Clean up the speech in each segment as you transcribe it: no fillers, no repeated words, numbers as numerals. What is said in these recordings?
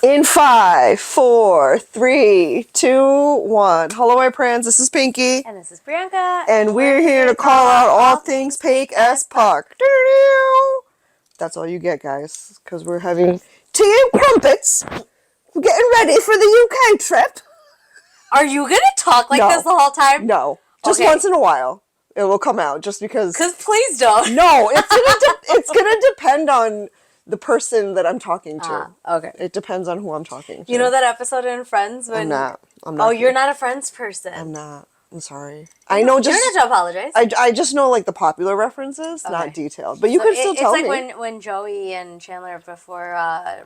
In 5, 4, 3, 2, 1. Hello, my friends. This is Pinky. And this is Priyanka. And we're here to call out all things PakeAsPuck. That's all you get, guys. Because we're having tea and crumpets. We're getting ready for the UK trip. Are you going to talk like this the whole time? No. Just once in a while. It will come out. Just because. Because please don't. No. It's gonna depend on the person that I'm talking to. Okay. It depends on who I'm talking to. You know that episode in Friends when... I'm not. Oh, you're not a Friends person. I'm not. I'm sorry. I know just... You don't have to apologize. I just know, like, the popular references, not detailed. But you could still tell me. It's like when Joey and Chandler, before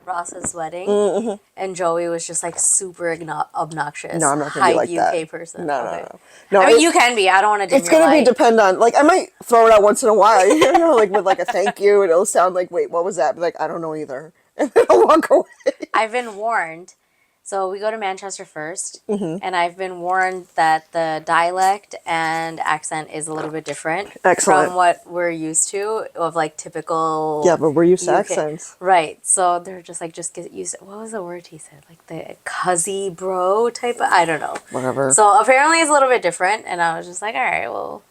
Ross's wedding, and Joey was just, like, super obnoxious. No, I'm not going to be like that. UK person. No. I mean, you can be. I don't want to dim It's going to be depend on... Like, I might throw it out once in a while, you know, like, with, like, a thank you, and it'll sound like, wait, what was that? But, like, I don't know either. And then I'll walk away. I've been warned. So we go to Manchester first, and I've been warned that the dialect and accent is a little bit different from what we're used to of like typical. Yeah, but we're used to accents, right? So they're just like get used to, what was the word he said? Like the cuzzy bro type of, I don't know. Whatever. So apparently it's a little bit different, and I was just like, all right, well,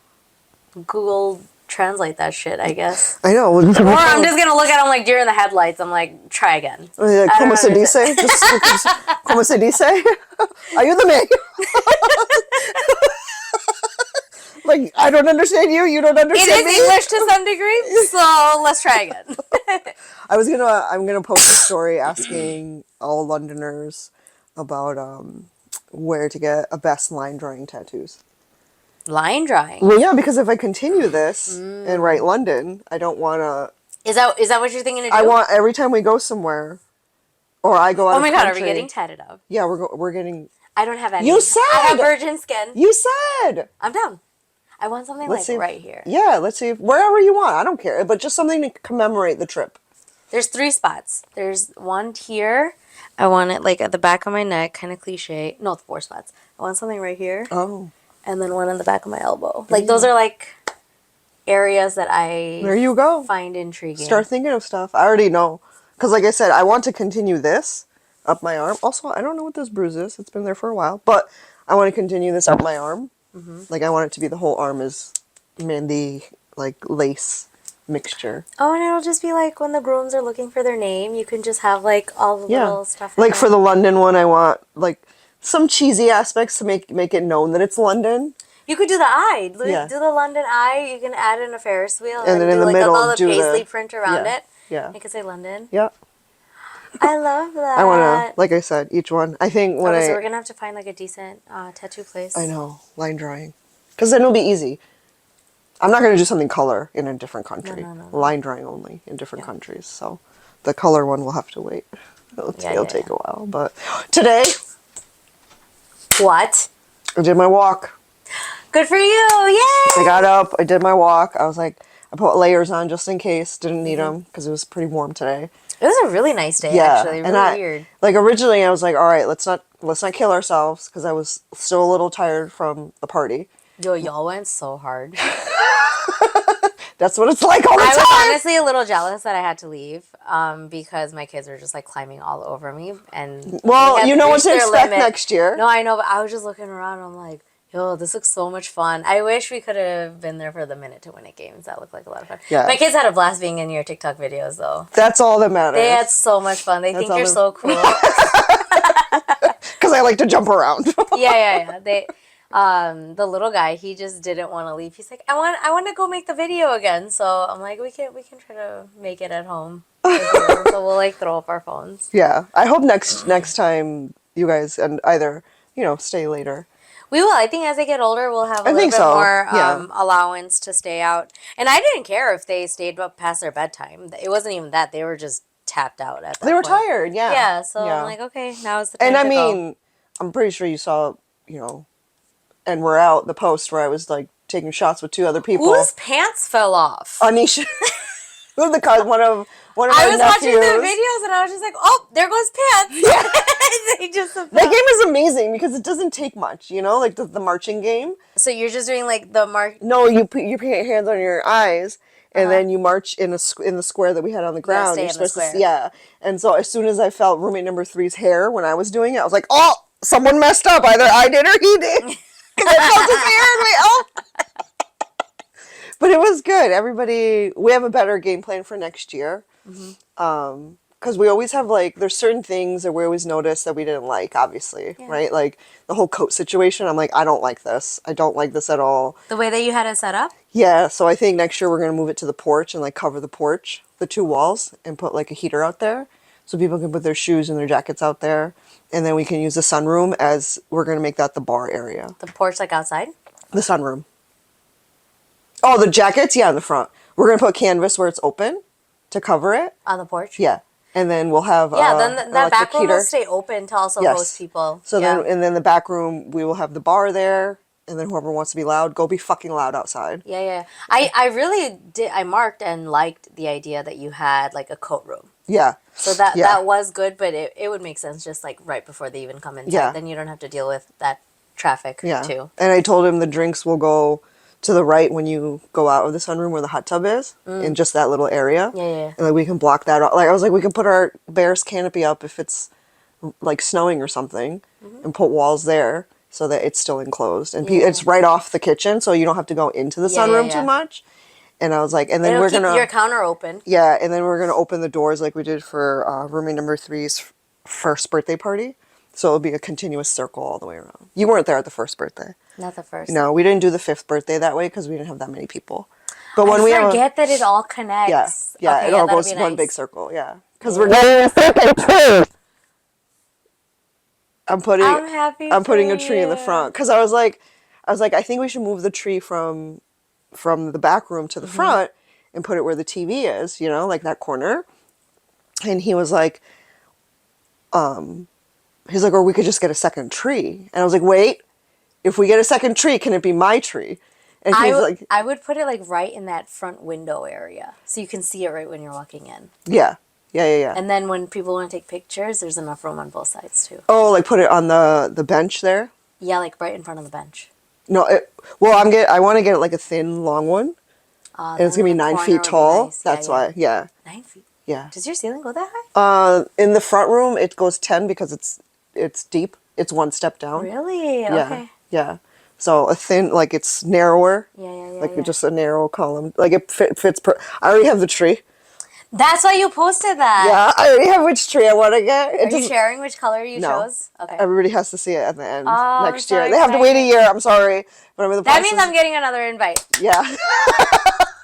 Google translate that shit, I guess. I know. Or I'm just gonna look at him like deer in the headlights. I'm like, try again. Like, como se dice? Como se dice? Ayúdame. Like, I don't understand you. You don't understand me. It is English to some degree, so let's try again. I'm gonna post a story asking all Londoners about where to get a best line drawing tattoos. Line drawing? Well, yeah, because if I continue this and write London, I don't want to... Is that what you're thinking to do? I want, every time we go somewhere, or I go out of country... Oh my god, are we getting tatted up? Yeah, we're getting... I don't have any. You said! I have virgin skin. You said! I'm down. I want something right here. Yeah, let's see. Wherever you want. I don't care. But just something to commemorate the trip. There's 3 spots. There's one here. I want it like at the back of my neck, kind of cliche. No, 4 spots. I want something right here. Oh. And then one on the back of my elbow. Like, those are, like, areas that there you go. Find intriguing. Start thinking of stuff. I already know. Because, like I said, I want to continue this up my arm. Also, I don't know what this bruise is. It's been there for a while. But I want to continue this up my arm. Like, I want it to be the whole arm is Mandy, like, lace mixture. Oh, and it'll just be, like, when the grooms are looking for their name, you can just have, like, all the little stuff. Like, for the London one, I want, like... some cheesy aspects to make it known that it's London. You could do the eye. Do the London eye. You can add in a Ferris wheel. And then in the middle, all the paisley print around it. Yeah. You could say London. Yeah. I love that. I want to, like I said, each one. I think when so we're going to have to find like a decent tattoo place. I know. Line drawing. Because then it'll be easy. I'm not going to do something color in a different country. No. Line drawing only in different countries. So the color one will have to wait. It'll take a while. But today... What? I did my walk. Good for you. Yay! I got up. I did my walk. I was like, I put layers on just in case. Didn't need them because it was pretty warm today. It was a really nice day, actually. Really weird. Like, originally, I was like, all right, let's not kill ourselves because I was still a little tired from the party. Yo, y'all went so hard. That's what it's like all the time. I was honestly a little jealous that I had to leave because my kids were just like climbing all over me. And well, you know what to expect next year. No, I know, but I was just looking around and I'm like, yo, this looks so much fun. I wish we could have been there for the minute to win it games. That looked like a lot of fun. Yeah. My kids had a blast being in your TikTok videos, though. That's all that matters. They had so much fun. They think you're so cool. Because I like to jump around. Yeah. The little guy, he just didn't want to leave. He's like, I want to go make the video again. So I'm like, we can try to make it at home. So we'll like throw up our phones. Yeah, I hope next time you guys and either stay later. We will. I think as they get older, we'll have a little bit more allowance to stay out. And I didn't care if they stayed up past their bedtime. It wasn't even that. They were just tapped out at that They were point. tired. Yeah. Yeah. So I'm like, okay, now is the time. And to go. I'm pretty sure you saw, and we're out the post where I was like taking shots with 2 other people. Whose pants fell off? Anisha. One of I was watching the videos and I was just like, oh, there goes pants. Yeah. That game is amazing because it doesn't take much, like the marching game. So you're just doing like the mark. No, you put your hands on your eyes and then you march in in the square that we had on the ground. stay You're in the supposed to square. yeah. And so as soon as I felt roommate number three's hair when I was doing it, I was like, oh, someone messed up. Either I did or he did. Because I felt his hair in my But it was good. Everybody, we have a better game plan for next year. Because we always have like, there's certain things that we always notice that we didn't like, obviously, right? Like the whole coat situation. I'm like, I don't like this. I don't like this at all. The way that you had it set up? Yeah, so I think next year we're going to move it to the porch and like cover the porch, the two walls, and put like a heater out there so people can put their shoes and their jackets out there. And then we can use the sunroom as we're going to make that the bar area. The porch like outside? The sunroom. Oh, the jackets? Yeah, in the front. We're going to put canvas where it's open to cover it. On the porch? Yeah. And then we'll have then that back room heater. will stay open to also host people. So then the back room, we will have the bar there. And then whoever wants to be loud, go be fucking loud outside. Yeah. I really did. I marked and liked the idea that you had like a coat room. Yeah. So that was good, but it would make sense just like right before they even come inside. Yeah. Then you don't have to deal with that traffic too. And I told him the drinks will go to the right when you go out of the sunroom where the hot tub is, in just that little area. Yeah. And like we can block that out. Like I was like, we can put our Bears canopy up if it's like snowing or something, and put walls there so that it's still enclosed. And it's right off the kitchen, so you don't have to go into the sunroom too much. And I was like, and then It'll we're keep gonna your counter open. Yeah, and then we're gonna open the doors like we did for roommate number three's first birthday party. So it'll be a continuous circle all the way around. You weren't there at the first birthday. Not the first. No, we didn't do the fifth birthday that way because we didn't have that many people. But when I forget that it all connects. Yeah, Okay, it all that'll goes be one nice. big circle. Yeah, because we're getting a second tree. I'm putting a tree in the front because I was like, I think we should move the tree from the back room to the front and put it where the TV is, like that corner. And he was like, or we could just get a second tree. And I was like, wait, if we get a second tree, can it be my tree? And he's like, I would put it like right in that front window area so you can see it right when you're walking in. Yeah. And then when people want to take pictures, there's enough room on both sides too. Oh, like put it on the bench there? Yeah, like right in front of the bench. No, I want to get it like a thin, long one. And it's going to be 9 feet tall. Nice. That's why, 9 feet? Yeah. Does your ceiling go that high? In the front room, it goes 10 because it's deep. It's one step down. Really? Yeah. Okay. Yeah. So a thin, like it's narrower. Yeah. Just a narrow column. Like it fits. I already have the tree. That's why you posted that. Yeah, I already have which tree I want to get. Are you sharing which color you No. chose? Okay. Everybody has to see it at the end next year. so They have to wait a year. I'm sorry, but I'm in the That process. means I'm getting another invite. Yeah.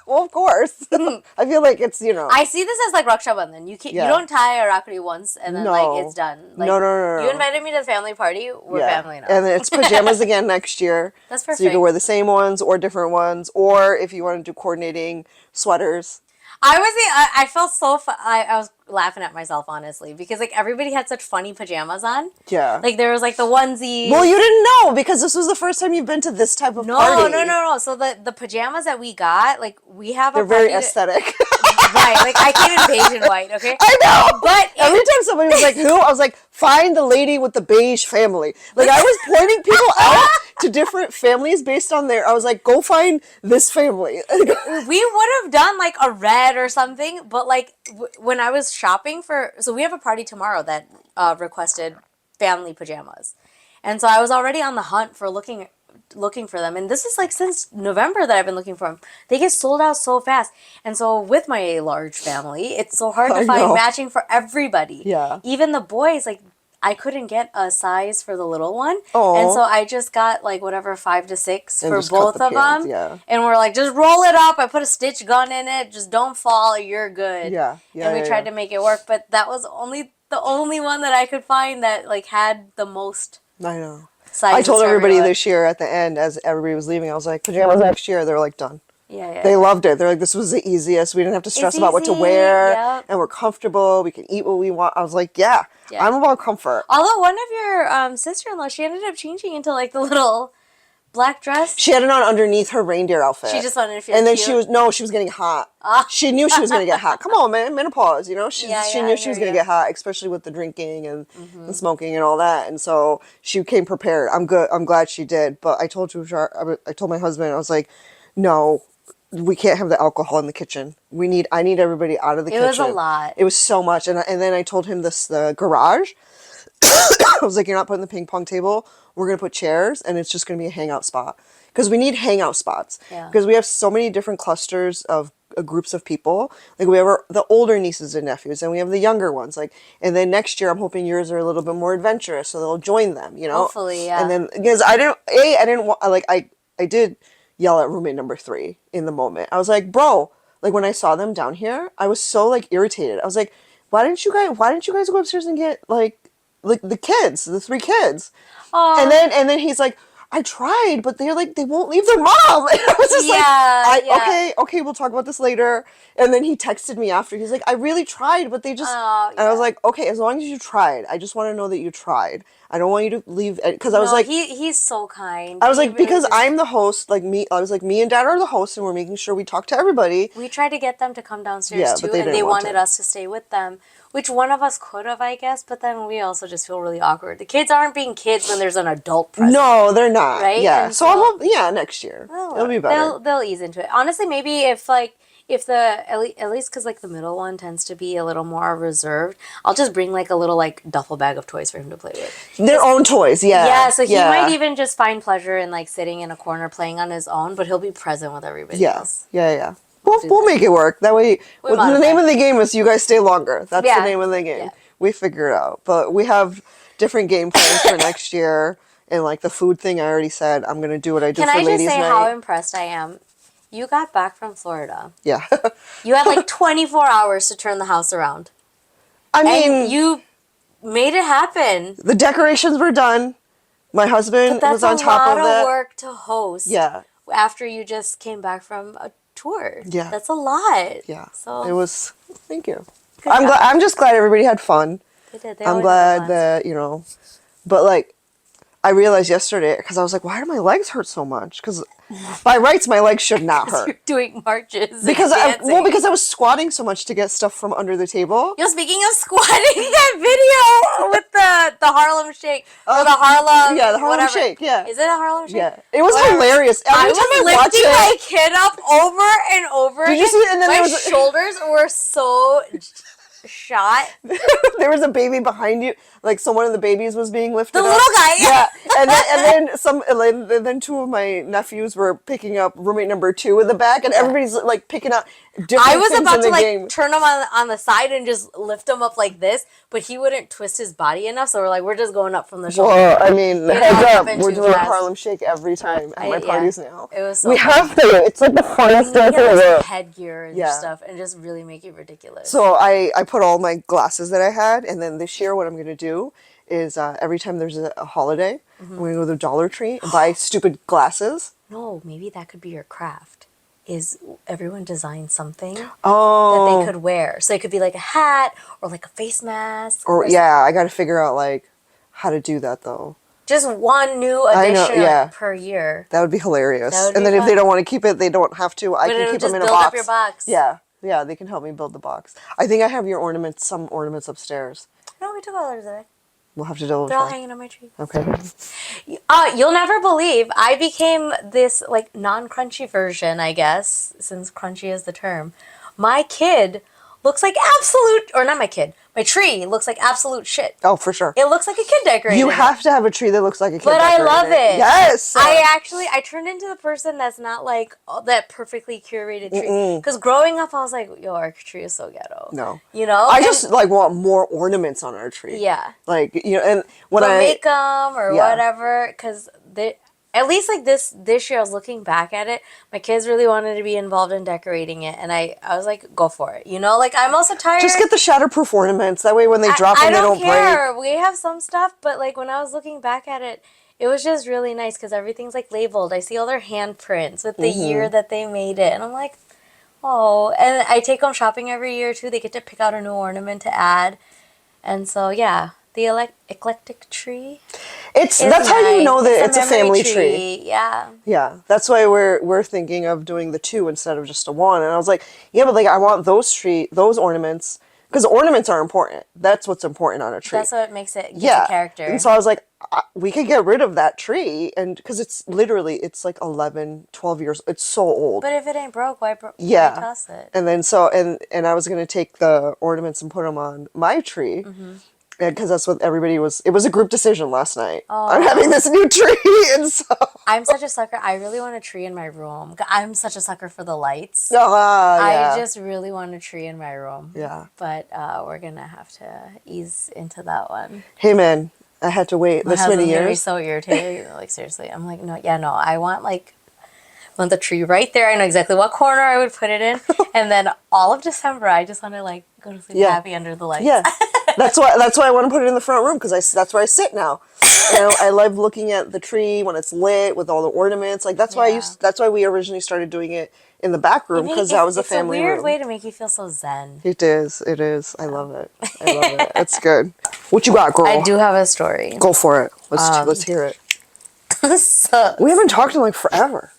Well, of course. I feel like it's I see this as like Raksha Bandhan. You don't tie a rakhi once and then like it's done. Like, No. You invited me to the family party. We're family now. And then it's pajamas again next year. That's perfect. So you can wear the same ones or different ones, or if you want to do coordinating sweaters. I felt so I was laughing at myself honestly because like everybody had such funny pajamas on. Yeah. Like there was like the onesie. Well, you didn't know because this was the first time you've been to this type of party. No. So the pajamas that we got, like we have They're very aesthetic. Right. Like I came in beige and white, okay? I know. But every time somebody was like, who? I was like, find the lady with the beige family. Like I was pointing people out to different families based on I was like, go find this family. We would have done like a red or something, but like when I was shopping so we have a party tomorrow that requested family pajamas. And so I was already on the hunt for looking for them. And this is like since November that I've been looking for them. They get sold out so fast. And so with my large family, it's so hard to find matching for everybody. Yeah. Even the boys, like I couldn't get a size for the little one. Aww. And so I just got like whatever 5 to 6 and for both of them. Yeah. And we're like, just roll it up. I put a stitch gun in it. Just don't fall. You're good. Yeah. And we tried to make it work. But that was the only one that I could find that like had the most. I know. I told everybody this year at the end as everybody was leaving, I was like, pajamas next year. They were like, done. Yeah. They loved it. They're like, this was the easiest. We didn't have to stress about what to wear. Yep. And we're comfortable. We can eat what we want. I was like, yeah. I'm about comfort. Although one of your sister-in-law, she ended up changing into like the little black dress. She had it on underneath her reindeer outfit. She just wanted to feel And then cute. she was getting hot. She knew she was going to get hot. Come on, man. Menopause, She knew she was going to get hot, especially with the drinking and the smoking and all that. And so she came prepared. I'm good. I'm glad she did. But I told my husband, I was like, no, we can't have the alcohol in the kitchen. I need everybody out of the kitchen. It was a lot. It was so much. And then I told him the garage. I was like, you're not putting the ping pong table. We're going to put chairs and it's just going to be a hangout spot. Because we need hangout spots. Yeah. Because we have so many different clusters of groups of people. Like we have the older nieces and nephews and we have the younger ones. Like, and then next year I'm hoping yours are a little bit more adventurous so they'll join them, you know? Hopefully, yeah. And then, because I didn't want, like, I did yell at roommate number 3 in the moment. I was like, bro, like when I saw them down here, I was so like irritated. I was like, why didn't you guys go upstairs and get like the kids, the 3 kids? And then he's like, I tried, but they're like, they won't leave their mom. And I was just okay, we'll talk about this later. And then he texted me after. He's like, I really tried, but they just, and I was like, okay, as long as you tried, I just want to know that you tried. I don't want you to leave, because I was like, he's so kind. I was like, because I'm the host, like I was like, me and Dad are the hosts, and we're making sure we talk to everybody. We tried to get them to come downstairs too, and they wanted us to stay with them, which one of us could have, I guess, but then we also just feel really awkward. The kids aren't being kids when there's an adult present. No, they're not. Right? Yeah. So next year. It'll be better. They'll ease into it. Honestly, maybe if at least because like the middle one tends to be a little more reserved, I'll just bring like a little like duffel bag of toys for him to play with. Their own toys, yeah. Yeah, so he might even just find pleasure in like sitting in a corner playing on his own, but he'll be present with everybody else. Yeah. We'll make it work. That way, the name of the game is you guys stay longer. That's the name of the game. Yeah. We figure it out. But we have different game plans for next year. And like the food thing, I already said, I'm going to do what I do for ladies' night. Can I just say how impressed I am? You got back from Florida. Yeah. You had like 24 hours to turn the house around. I mean, and you made it happen. The decorations were done. My husband was on top of it. That's a lot of work to host. Yeah. After you just came back from a tour. Yeah. That's a lot. Yeah. So it was, thank you. I'm just glad everybody had fun. They did. I'm glad that, but like, I realized yesterday, because I was like, why do my legs hurt so much? Because by rights, my legs should not hurt. You're doing marches. Because I was squatting so much to get stuff from under the table. Speaking of squatting, that video with the Harlem Shake. Or the Harlem. Yeah, the Harlem Shake. Yeah. Is it a Harlem Shake? Yeah. It was hilarious. I was lifting my kid up over and over. Did you see? And then my shoulders were so shot. There was a baby behind you, like so one of the babies was being lifted. The little guy, yeah. And then 2 of my nephews were picking up roommate number 2 in the back, and everybody's like picking up different I was things about in the to like game. turn him on the side and just lift him up like this, but he wouldn't twist his body enough, so we're just going up from the shoulder. Well, I mean, heads up, we're doing a Harlem Shake every time at my parties now. It was so we have to. It's like the funnest dance in the world. Headgear and stuff, and just really make it ridiculous. So I put all my glasses that I had, and then this year what I'm going to do is every time there's a holiday, I'm going to go to the Dollar Tree and buy stupid glasses. No, maybe that could be your craft. Is everyone design something that they could wear? So it could be like a hat or like a face mask. Or I got to figure out like how to do that though. Just one new addition per year. That would be hilarious. And then if they don't want to keep it, they don't have to. I can keep them in a box. Build up your box. Yeah, they can help me build the box. I think I have some ornaments upstairs. No, we took all ours away. We'll have to double check. They're all hanging on my tree. Okay. You'll never believe I became this like non-crunchy version, I guess, since crunchy is the term. My kid looks like my tree looks like absolute shit. Oh, for sure. It looks like a kid decorated. You have to have a tree that looks like a kid But decorated. I love it. Yes. I turned into the person that's not like that perfectly curated tree. Because growing up, I was like, yo, our tree is so ghetto. No. I just like want more ornaments on our tree. Yeah. Like, and when make them or whatever, because at least like this year, I was looking back at it. My kids really wanted to be involved in decorating it, and I was like, go for it. Like I'm also tired. Just get the shatterproof ornaments. That way, when they drop them, they don't care. break. We have some stuff, but like when I was looking back at it, it was just really nice because everything's like labeled. I see all their handprints with the year that they made it, and I'm like, oh. And I take them shopping every year too. They get to pick out a new ornament to add, and so the eclectic tree. That's how you know that it's a family tree. Yeah. Yeah. That's why we're thinking of doing the 2 instead of just a 1. And I was like, yeah, but like I want those ornaments because ornaments are important. That's what's important on a tree. That's what makes it gives a character. And so I was like, we could get rid of that tree, and because it's literally, it's like 11, 12 years. It's so old. But if it ain't broke, why Yeah. why toss it? And then so and I was gonna take the ornaments and put them on my tree. Because that's what everybody was. It was a group decision last night. I'm having this new tree, and so I'm such a sucker. I really want a tree in my room. I'm such a sucker for the lights. yeah. I just really want a tree in my room. Yeah. But we're gonna have to ease into that one. Hey man, I had to wait this many years. Gonna be so irritated. Like seriously, I'm like, no. I want the tree right there. I know exactly what corner I would put it in, and then all of December, I just want to like go to sleep happy under the lights. Yeah, that's why I want to put it in the front room, because that's where I sit now. You know, I love looking at the tree when it's lit with all the ornaments. Like that's why that's why we originally started doing it in the back room, because that was a family room. It's a weird way to make you feel so zen. It is. I love it. I love it. It's good. What you got, girl? I do have a story. Go for it. Let's hear it. So we haven't talked in like forever.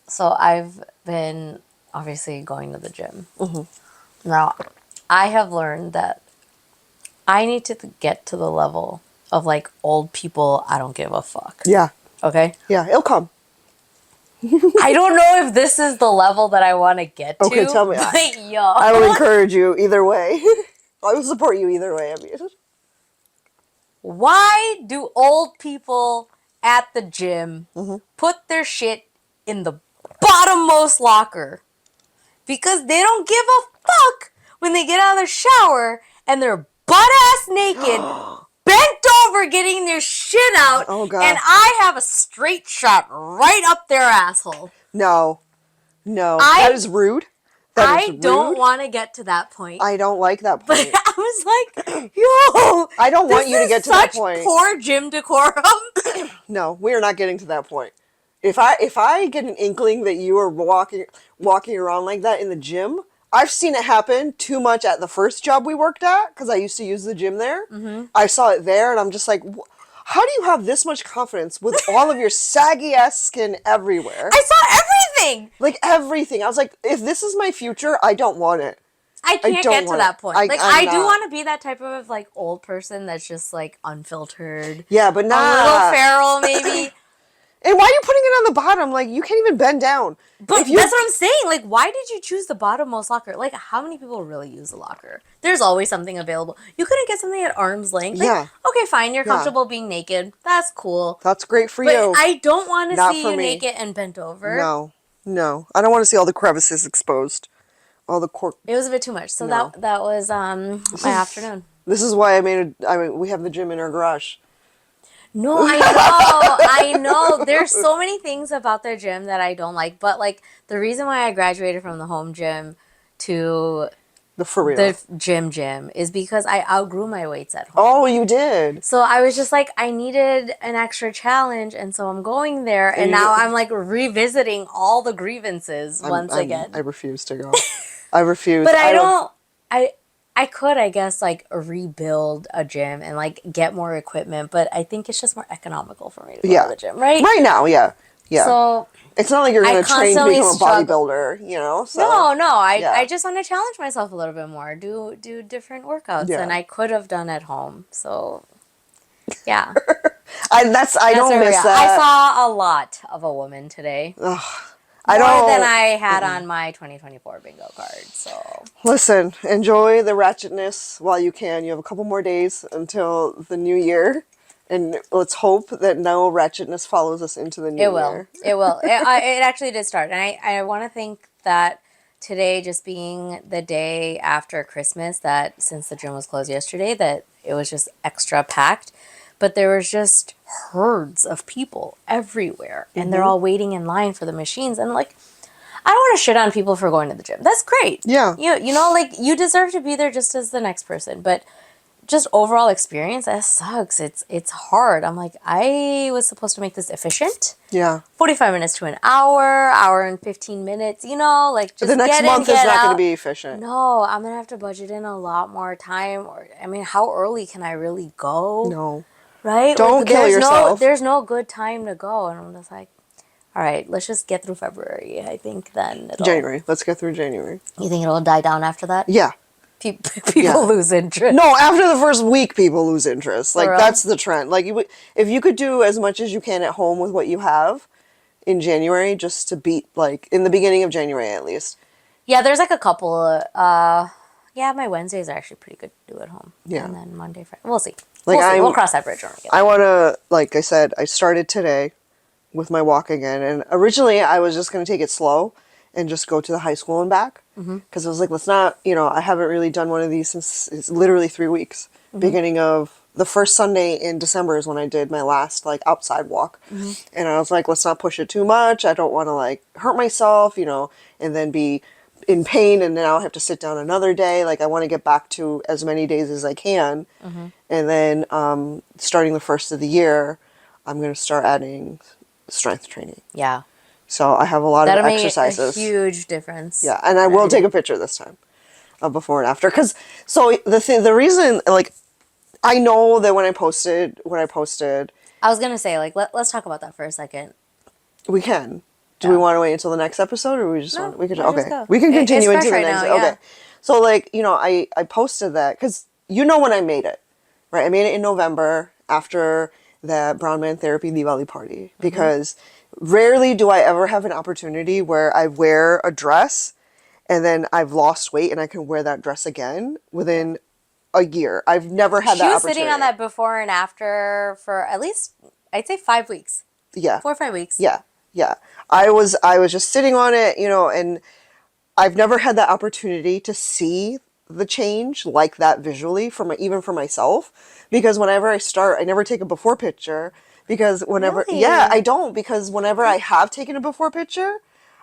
So I've been obviously going to the gym. Now, I have learned that I need to get to the level of like old people, I don't give a fuck. Yeah. Okay? Yeah, it'll come. I don't know if this is the level that I want to get to. Okay, tell me. But yo. I will encourage you either way. I will support you either way. I mean. Why do old people at the gym put their shit in the bottommost locker? Because they don't give a fuck when they get out of the shower and they're butt-ass naked, bent over getting their shit out, and I have a straight shot right up their asshole. No. That is rude. I don't want to get to that point. I don't like that point. But I was like, yo, I don't want you to get to that point. Such poor gym decorum. No, we are not getting to that point. If I get an inkling that you are walking around like that in the gym, I've seen it happen too much at the first job we worked at, because I used to use the gym there. I saw it there, and I'm just like, how do you have this much confidence with all of your saggy ass skin everywhere? I saw everything. Like everything. I was like, if this is my future, I don't want it. I can't get to that point. I do want to be that type of like old person that's just like unfiltered. Yeah, but not a little feral maybe. And why are you putting it on the bottom? Like, you can't even bend down. But that's what I'm saying. Like, why did you choose the bottommost locker? Like, how many people really use a locker? There's always something available. You couldn't get something at arm's length. Like, yeah. Okay, fine. You're comfortable being naked. That's cool. That's great for you. But I don't want to see you naked and bent over. No. I don't want to see all the crevices exposed. All the cork. It was a bit too much. So that was my afternoon. This is why we have the gym in our garage. No, I know. There's so many things about their gym that I don't like. But, like, the reason why I graduated from the home gym to the gym is because I outgrew my weights at home. Oh, you did? So I was just like, I needed an extra challenge. And so I'm going there. And now I'm, like, revisiting all the grievances once again. I refuse to go. I refuse. But I could, I guess, like, rebuild a gym and, like, get more equipment. But I think it's just more economical for me to go to the gym, right? Right now, yeah. So it's not like you're going to train to become a bodybuilder, you know? So, no. I just want to challenge myself a little bit more. Do different workouts than I could have done at home. So, yeah. I don't miss that. I saw a lot of a woman today. Ugh. More than I had on my 2024 bingo card, so. Listen, enjoy the ratchetness while you can. You have a couple more days until the new year, and let's hope that no ratchetness follows us into the new year. It will. It actually did start, and I want to think that today, just being the day after Christmas, that since the gym was closed yesterday, that it was just extra packed. But there was just herds of people everywhere. And they're all waiting in line for the machines. And, like, I don't want to shit on people for going to the gym. That's great. Yeah. You know, like, you deserve to be there just as the next person. But just overall experience, that sucks. It's hard. I'm like, I was supposed to make this efficient. Yeah. 45 minutes to an hour and 15 minutes, you know, like just the next month is not going to be efficient. No, I'm going to have to budget in a lot more time. I mean, how early can I really go? No. Right? Don't kill yourself. There's no good time to go. And I'm just like, all right, let's just get through February. I think then January. Let's get through January. You think it'll die down after that? Yeah. people lose interest. No, after the first week, people lose interest. Like, real? that's the trend. Like, if you could do as much as you can at home with what you have in January, just to beat, like, in the beginning of January at least. Yeah, there's like a couple. Yeah, my Wednesdays are actually pretty good to do at home. Yeah. And then Monday, Friday. We'll see. Like, We'll see. We'll cross that bridge when we get there. I want to, like I said, I started today with my walk again. And originally, I was just going to take it slow and just go to the high school and back. Because I was like, let's not, I haven't really done one of these since it's literally 3 weeks. Beginning of the first Sunday in December is when I did my last, like, outside walk. And I was like, let's not push it too much. I don't want to, like, hurt myself, and then be in pain and now I have to sit down another day. Like, I want to get back to as many days as I can. And then starting the first of the year, I'm going to start adding strength training. Yeah. So I have a lot That'll of exercises. make a huge difference. Yeah, and I will take a picture this time of before and after. The reason, like, I know that when I posted, I was gonna say, like, let's talk about that for a second. we can. Do we want to wait until the next episode, or we just want? We could. let's Okay, go. we can continue It's into the fresh next. right now, yeah. Okay, so, like, I posted that because when I made it, right? I made it in November after that Brown Man Therapy Diwali party because rarely do I ever have an opportunity where I wear a dress and then I've lost weight and I can wear that dress again within a year. I've never had that opportunity. She was sitting on that before and after for at least, I'd say 5 weeks. Yeah. 4 or 5 weeks. Yeah. Yeah. I was just sitting on it, and I've never had that opportunity to see the change like that visually even for myself, because whenever I start, I never take a before picture because whenever, Really? yeah, I don't, because whenever I have taken a before picture,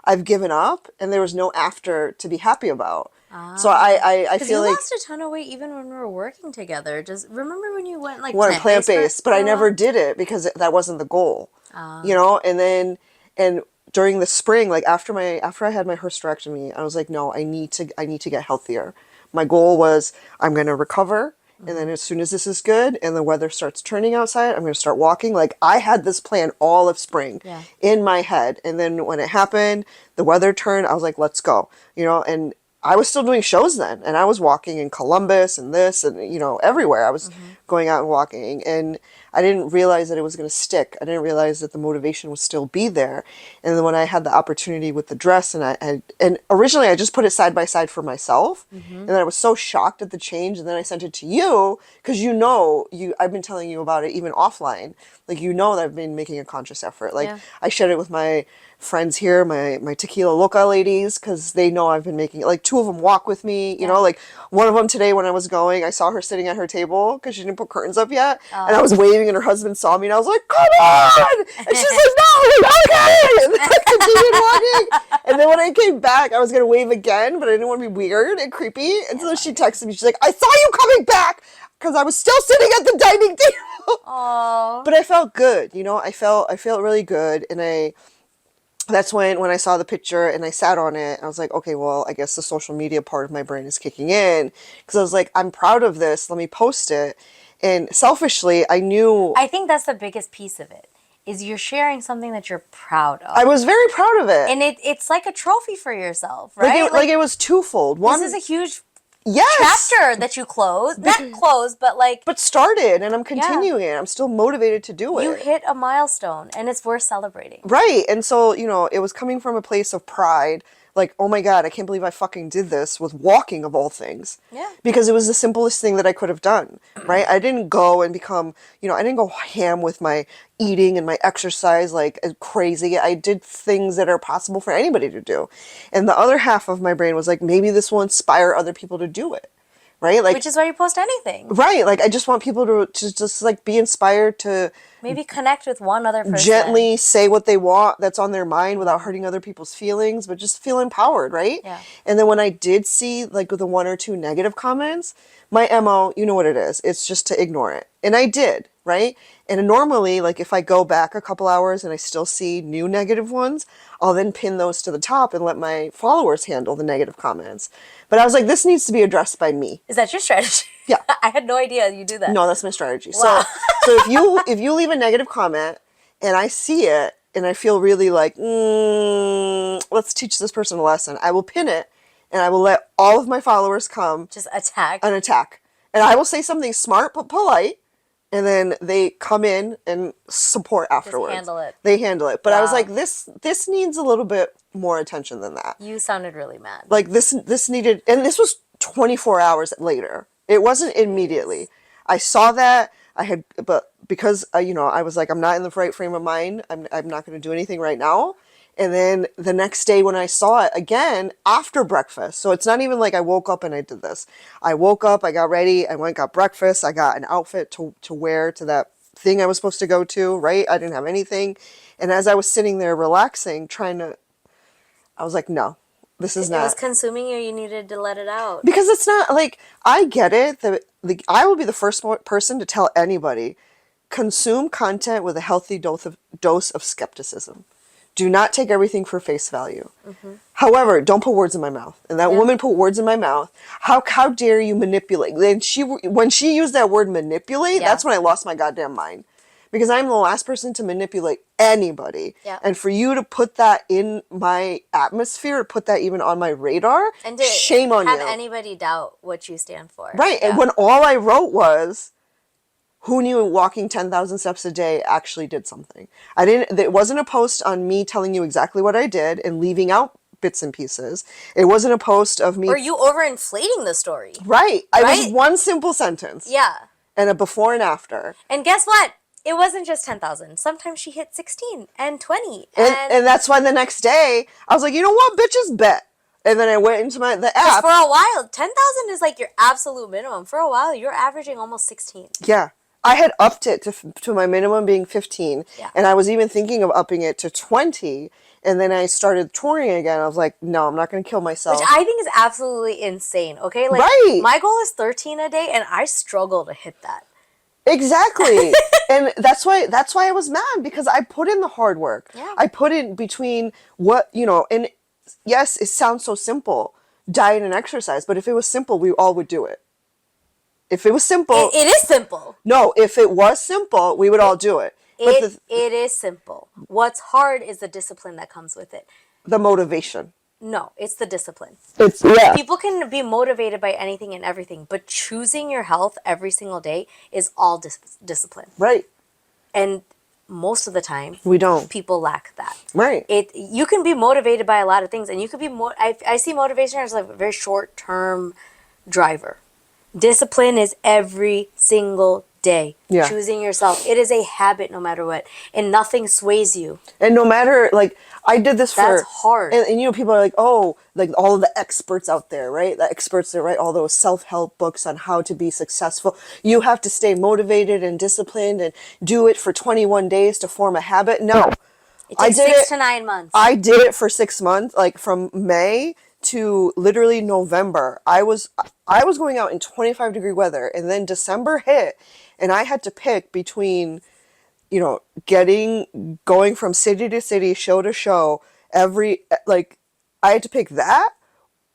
I've given up and there was no after to be happy about. So I feel you like lost a ton of weight even when we were working together. Just remember when you went like plant-based, but I never did it because that wasn't the goal, and during the spring, like after I had my hysterectomy, I was like, no, I need to get healthier. My goal was I'm going to recover. And then as soon as this is good and the weather starts turning outside, I'm going to start walking. Like, I had this plan all of spring in my head. And then when it happened, the weather turned, I was like, let's go, and I was still doing shows then. And I was walking in Columbus and this and, everywhere. I was going out and walking. And I didn't realize that it was going to stick. I didn't realize that the motivation would still be there. And then when I had the opportunity with the dress, and originally I just put it side by side for myself, and then I was so shocked at the change, and then I sent it to you because I've been telling you about it even offline. Like, that I've been making a conscious effort. Like, I shared it with my friends here, my tequila loca ladies, because they know I've been making it. Like, 2 of them walk with me, like one of them today when I was going, I saw her sitting at her table because she didn't put curtains up yet, and I was waving and her husband saw me and I was like, come on, and she's like, no, okay, and then I continued walking, and then when I came back I was gonna wave again, but I didn't want to be weird and creepy, and so she texted me, she's like, I saw you coming back because I was still sitting at the dining table. Aww. But I felt good, I felt really good, and that's when I saw the picture and I sat on it, I was like, okay, well, I guess the social media part of my brain is kicking in, because I was like, I'm proud of this, let me post it. And selfishly, I think that's the biggest piece of it, is you're sharing something that you're proud of. I was very proud of it. And it's like a trophy for yourself, right? Like it was twofold. One, this is a huge chapter that you closed. Not closed, but like... But started, and I'm continuing it. I'm still motivated to do it. You hit a milestone, and it's worth celebrating. Right. And so, it was coming from a place of pride. Like, oh my God, I can't believe I fucking did this with walking, of all things. Yeah. Because it was the simplest thing that I could have done, right? I didn't go and become, I didn't go ham with my eating and my exercise like crazy. I did things that are possible for anybody to do. And the other half of my brain was like, maybe this will inspire other people to do it. Right? Like, which is why you post anything. Right. Like, I just want people to just like be inspired to maybe connect with one other person. Gently say what they want that's on their mind without hurting other people's feelings, but just feel empowered, right? Yeah. And then when I did see like the 1 or 2 negative comments, my MO, you know what it is. It's just to ignore it. And I did, right? And normally, like, if I go back a couple hours and I still see new negative ones, I'll then pin those to the top and let my followers handle the negative comments. But I was like, this needs to be addressed by me. Is that your strategy? Yeah. I had no idea you do that. No, that's my strategy. Wow. So if you leave a negative comment and I see it and I feel really like, let's teach this person a lesson, I will pin it and I will let all of my followers come Just attack. an attack. And I will say something smart but polite, and then they come in and support afterwards. Just handle it. They handle it. But I was Wow. like, this needs a little bit more attention than that. You sounded really mad. Like this needed, and this was 24 hours later. It wasn't immediately. I saw that. But because I was like, I'm not in the right frame of mind. I'm not going to do anything right now. And then the next day when I saw it again after breakfast, so it's not even like I woke up and I did this. I woke up, I got ready, I went and got breakfast, I got an outfit to wear to that thing I was supposed to go to, right? I didn't have anything. And as I was sitting there relaxing, I was like, no, this is not. It was consuming you. You needed to let it out. Because it's not like, I get it. I will be the first person to tell anybody, consume content with a healthy dose of skepticism. Do not take everything for face value. Mm-hmm. However, don't put words in my mouth. And that woman put words in my mouth. How dare you manipulate? And when she used that word manipulate, that's when I lost my goddamn mind. Because I'm the last person to manipulate anybody. Yeah. And for you to put that in my atmosphere, to put that even on my radar, and to shame on you. Have anybody doubt what you stand for. Right. Yeah. And when all I wrote was, who knew walking 10,000 steps a day actually did something? It wasn't a post on me telling you exactly what I did and leaving out bits and pieces. It wasn't a post of me. Or you overinflating the story. Right. It was one simple sentence. Yeah. And a before and after. And guess what? It wasn't just 10,000. Sometimes she hit 16 and 20. And that's why the next day, I was like, you know what, bitches, bet. And then I went into the app. For a while, 10,000 is like your absolute minimum. For a while, you're averaging almost 16. Yeah. I had upped it to my minimum being 15. Yeah. And I was even thinking of upping it to 20. And then I started touring again. I was like, no, I'm not going to kill myself. Which I think is absolutely insane, okay? Like, my goal is 13 a day, and I struggle to hit that. Exactly. And that's why I was mad, because I put in the hard work. Yeah. I put in between and yes, it sounds so simple, diet and exercise, but if it was simple, we all would do it. If it was simple. It is simple. No, if it was simple, we would all do it. It is simple. What's hard is the discipline that comes with it. The motivation. No, it's the discipline. People can be motivated by anything and everything, but choosing your health every single day is all discipline. Right. And most of the time, we don't. People lack that. Right. You can be motivated by a lot of things, and you could be I see motivation as like a very short-term driver. Discipline is every single day. Yeah. Choosing yourself. It is a habit no matter what. And nothing sways you. And no matter, like, I did this That's hard. And people are like, oh, like all of the experts out there, right? The experts that write all those self-help books on how to be successful. You have to stay motivated and disciplined and do it for 21 days to form a habit. No. It takes 6 to 9 months. I did it for 6 months, like from May to literally November. I was going out in 25-degree weather, and then December hit, and I had to pick between, going from city to city, show to show, I had to pick that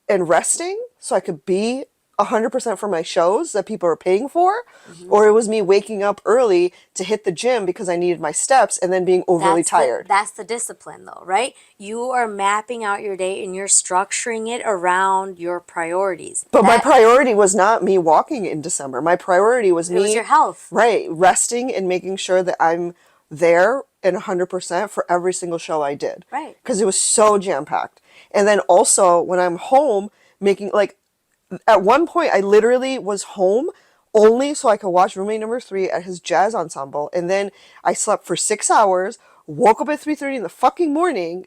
and resting so I could be 100% for my shows that people are paying for, or it was me waking up early to hit the gym because I needed my steps and then being overly tired. That's the discipline though, right? You are mapping out your day and you're structuring it around your priorities. But my priority was not me walking in December. My priority was It was your health. Right. Resting and making sure that I'm there and 100% for every single show I did. Right. Because it was so jam-packed. And then also when I'm home making, like, at one point, I literally was home only so I could watch roommate number 3 at his jazz ensemble. And then I slept for 6 hours, woke up at 3:30 in the fucking morning,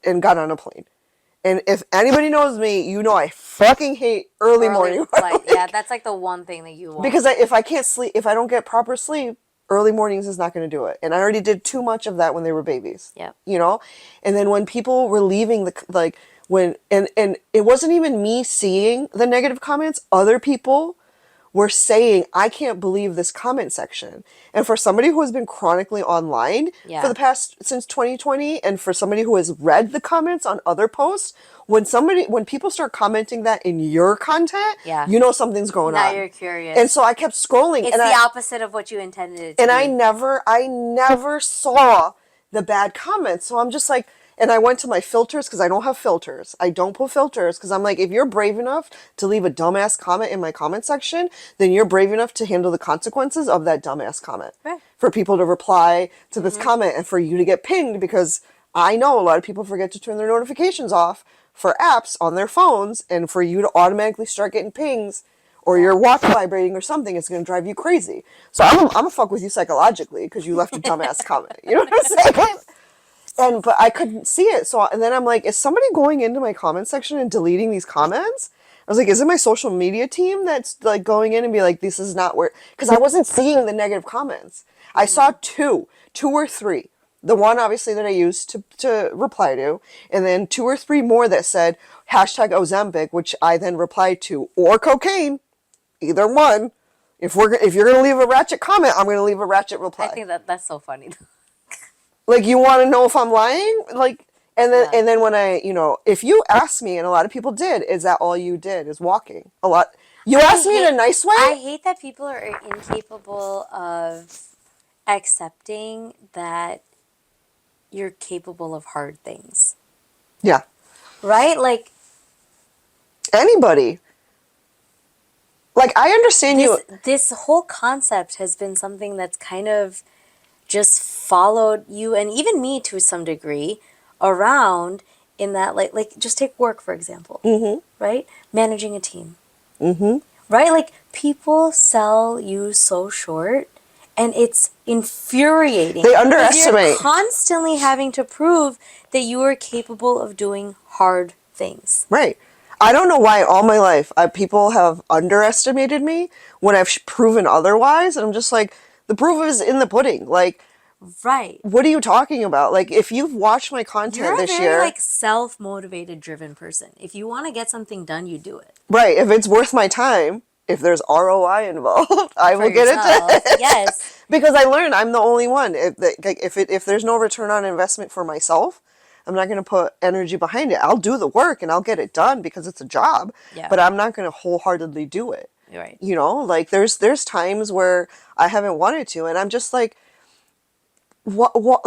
and got on a plane. And if anybody knows me, you know I fucking hate early morning flight. Yeah, that's like the one thing that you want. Because if I can't sleep, if I don't get proper sleep, early mornings is not going to do it. And I already did too much of that when they were babies. Yeah. And then when people were leaving and it wasn't even me seeing the negative comments, other people were saying, I can't believe this comment section. And for somebody who has been chronically online for the past, since 2020, and for somebody who has read the comments on other posts, when people start commenting that in your content, you know something's going on. Now you're curious. And so I kept scrolling. It's the opposite of what you intended it to be. And I never saw the bad comments. So I'm just like, and I went to my filters because I don't have filters. I don't put filters because I'm like, if you're brave enough to leave a dumbass comment in my comment section, then you're brave enough to handle the consequences of that dumbass comment. Right. For people to reply to this comment and for you to get pinged, because I know a lot of people forget to turn their notifications off for apps on their phones, and for you to automatically start getting pings or your watch vibrating or something, it's going to drive you crazy. So I'm going to fuck with you psychologically because you left a dumbass comment. You know what I'm saying? But I couldn't see it. So, and then I'm like, is somebody going into my comment section and deleting these comments? I was like, is it my social media team that's like going in and be like, this is not where, because I wasn't seeing the negative comments. I saw two or three. The one obviously that I used to reply to, and then 2 or 3 more that said hashtag Ozempic, which I then replied to, or cocaine, either one. If you're gonna leave a ratchet comment, I'm gonna leave a ratchet reply. I think that's so funny. Like, you want to know if I'm lying? Like, and then when I, if you ask me, and a lot of people did, is that all you did is walking? A lot. You asked me in a nice way? I hate that people are incapable of accepting that you're capable of hard things. Yeah. Right? Like, anybody. Like, I understand this whole concept has been something that's kind of just followed you and even me to some degree around, in that like just take work for example. Right? Managing a team. Right? Like, people sell you so short, and it's infuriating. They underestimate. You're constantly having to prove that you are capable of doing hard things. Right. I don't know why all my life people have underestimated me when I've proven otherwise. And I'm just like, the proof is in the pudding. Like, right. What are you talking about? Like, if you've watched my content this year... You're a very, like, self-motivated, driven person. If you want to get something done, you do it. Right. If it's worth my time, if there's ROI involved, I will get it done. Yes. Because I learned I'm the only one. If there's no return on investment for myself, I'm not going to put energy behind it. I'll do the work and I'll get it done because it's a job. Yeah. But I'm not going to wholeheartedly do it. Right. Like, there's times where I haven't wanted to, and I'm just like, what do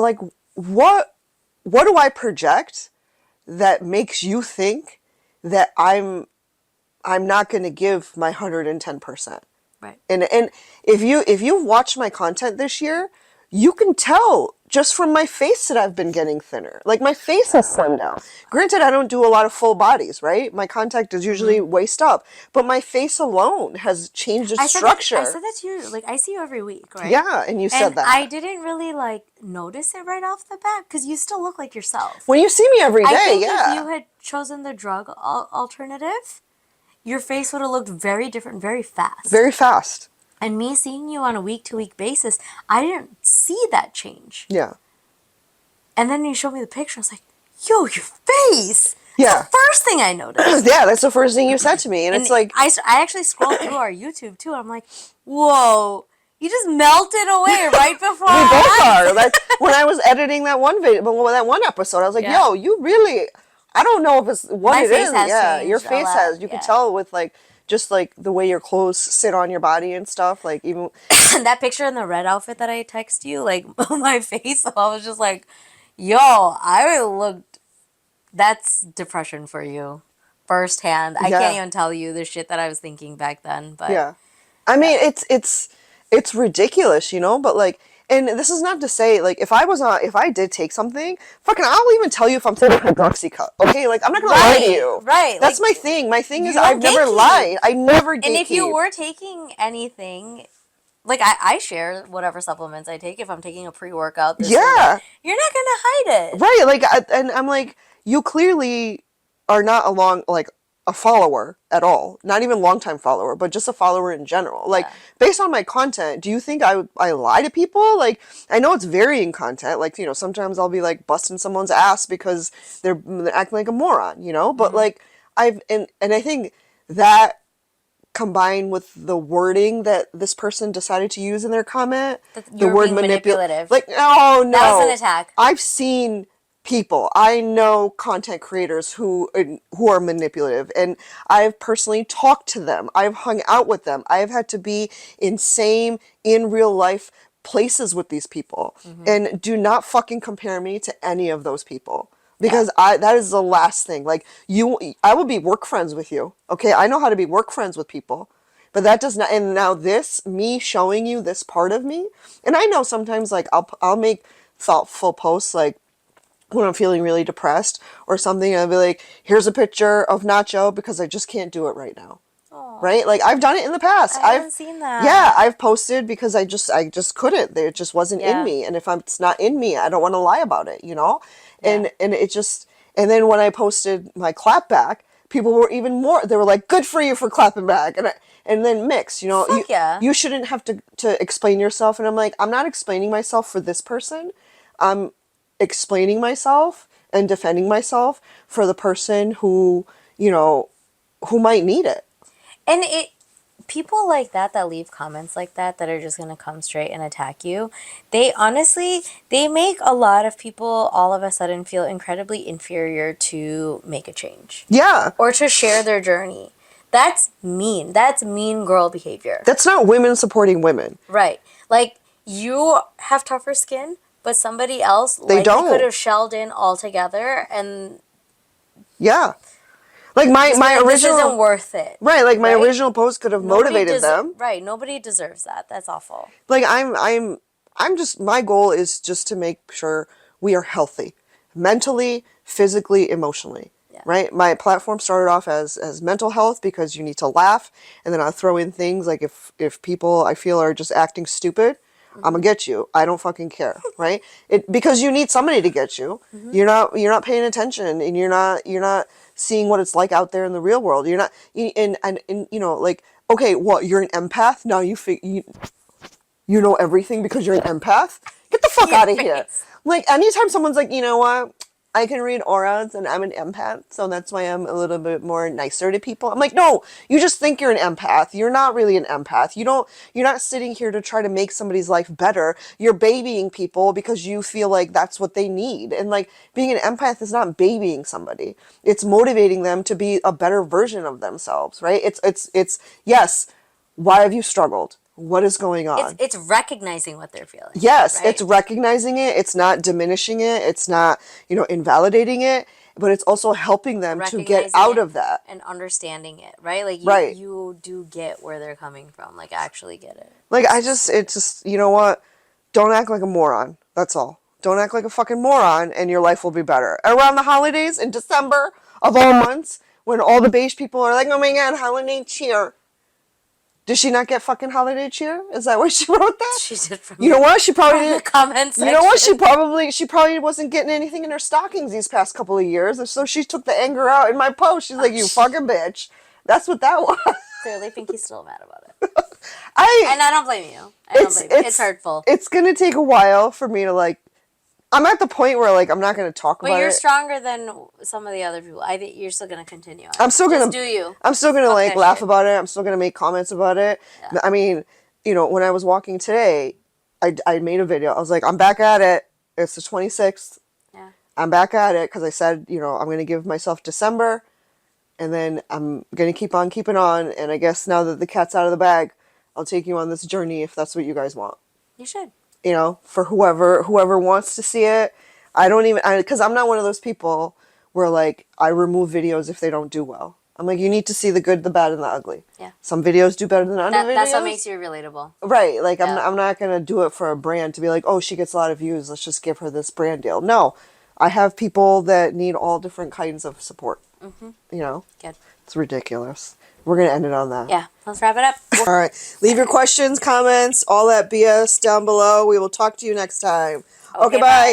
I project that makes you think that I'm not going to give my 110%? Right. And if you've watched my content this year, you can tell just from my face that I've been getting thinner. Like, my face has slimmed down. Granted, I don't do a lot of full bodies, right? My contact is usually waist up, but my face alone has changed its structure. I said that to you. Like, I see you every week, right? Yeah, and you said that. I didn't really, like, notice it right off the bat because you still look like yourself. When you see me every day, I think yeah. if you had chosen the drug alternative, your face would have looked very different very fast. Very fast. And me seeing you on a week-to-week basis, I didn't see that change. Yeah. And then you showed me the picture, I was like, yo, your face! Yeah. It's the first thing I noticed. Yeah, that's the first thing you said to me. And it's like... I actually scrolled through our YouTube, too, and I'm like, whoa, you just melted away right before we both are. When I was editing that one video, that one episode, I was like, yo, you really... I don't know if it's what it is. Yeah, your face has. You can tell with, like, just, like, the way your clothes sit on your body and stuff. Like, even... that picture in the red outfit that I text you, like, my face, I was just like... Yo, I looked... That's depression for you. Firsthand. I can't even tell you the shit that I was thinking back then, but... Yeah. I mean, it's ridiculous, but, like... And this is not to say, like, if I did take something, fucking, I'll even tell you if I'm taking Hydroxycut, okay? Like, I'm not gonna lie to you. Right. That's my thing. My thing is I've never lied. I never gatekeep. And if you were taking anything... Like, I share whatever supplements I take if I'm taking a pre-workout. You're not going to hide it. Right. Like, and I'm like, you clearly are not a follower at all. Not even long-time follower, but just a follower in general. Like, based on my content, do you think I lie to people? Like, I know it's varying content. Like, sometimes I'll be, like, busting someone's ass because they're acting like a moron, But, like, and I think that... combined with the wording that this person decided to use in their comment, the word manipulative. Like, oh no, that was an attack. I've seen people, I know content creators who are manipulative, and I've personally talked to them. I've hung out with them. I've had to be in real life places with these people, and do not fucking compare me to any of those people. Because that is the last thing. Like I will be work friends with you. Okay, I know how to be work friends with people. But that does not, and now me showing you this part of me, and I know sometimes like I'll make thoughtful posts like when I'm feeling really depressed or something, I'll be like, here's a picture of Nacho because I just can't do it right now. Aww. Right? Like I've done it in the past. I haven't seen that. Yeah, I've posted because I just couldn't. It just wasn't in me. And if it's not in me, I don't want to lie about it, you know? And it just, and then when I posted my clap back, people were even more, they were like, good for you for clapping back. And then mix, you know, you shouldn't have to explain yourself. And I'm like, I'm not explaining myself for this person. I'm explaining myself and defending myself for the person who, you know, who might need it. And people like that leave comments like that are just going to come straight and attack you. They make a lot of people all of a sudden feel incredibly inferior to make a change. Yeah. Or to share their journey. That's mean. That's mean girl behavior. That's not women supporting women. Right. Like, you have tougher skin, but somebody else could have shelled in altogether and... Yeah. Like my original... This isn't worth it. Right, like my original post could have motivated them. Right, nobody deserves that. That's awful. Like I'm just, my goal is just to make sure we are healthy. Mentally, physically, emotionally. Yeah. Right? My platform started off as mental health because you need to laugh, and then I'll throw in things like if people I feel are just acting stupid, I'm gonna get you. I don't fucking care, right? Because you need somebody to get you. You're not paying attention, and you're not seeing what it's like out there in the real world. You're not, and you know, like, okay, what, you're an empath? Now you know everything because you're an empath? Get the fuck out of here. Like, anytime someone's like, you know what, I can read auras and I'm an empath, so that's why I'm a little bit more nicer to people. I'm like, no, you just think you're an empath. You're not really an empath. You're not sitting here to try to make somebody's life better. You're babying people because you feel like that's what they need. And like, being an empath is not babying somebody. It's motivating them to be a better version of themselves, right? It's yes, why have you struggled? What is going on? It's recognizing what they're feeling. Yes, right? It's recognizing it. It's not diminishing it. It's not, invalidating it. But it's also helping them to get out of that. And understanding it, right? Like, you do get where they're coming from. Like, actually get it. Like, it's just, you know what? Don't act like a moron. That's all. Don't act like a fucking moron, and your life will be better. Around the holidays, in December, of all months, when all the beige people are like, oh my god, holiday cheer. Did she not get fucking holiday cheer? Is that why she wrote that? She did from You know what? She probably didn't. The comments. You know what? She probably wasn't getting anything in her stockings these past couple of years, and so she took the anger out in my post. She's like, "You fucking bitch." That's what that was. Clearly, Pinky's still mad about it. And I don't blame you. It's hurtful. It's gonna take a while for me to like. I'm at the point where like I'm not gonna talk about it. But you're stronger than some of the other people. I think you're still gonna continue. I'm still gonna do you. I'm still gonna like laugh about it. I'm still gonna make comments about it. Yeah. I mean, when I was walking today, I made a video. I was like, I'm back at it. It's the 26th. Yeah. I'm back at it because I said, I'm gonna give myself December, and then I'm gonna keep on keeping on. And I guess now that the cat's out of the bag, I'll take you on this journey if that's what you guys want. You should. For whoever wants to see it. Because I'm not one of those people where, like, I remove videos if they don't do well. I'm like, you need to see the good, the bad, and the ugly. Yeah. Some videos do better than other videos. That's what makes you relatable. Right. Like, yeah. I'm not going to do it for a brand to be like, oh, she gets a lot of views, let's just give her this brand deal. No. I have people that need all different kinds of support. Mm-hmm. Good. It's ridiculous. We're going to end it on that. Yeah. Let's wrap it up. All right. Leave your questions, comments, all that BS down below. We will talk to you next time. Okay, bye.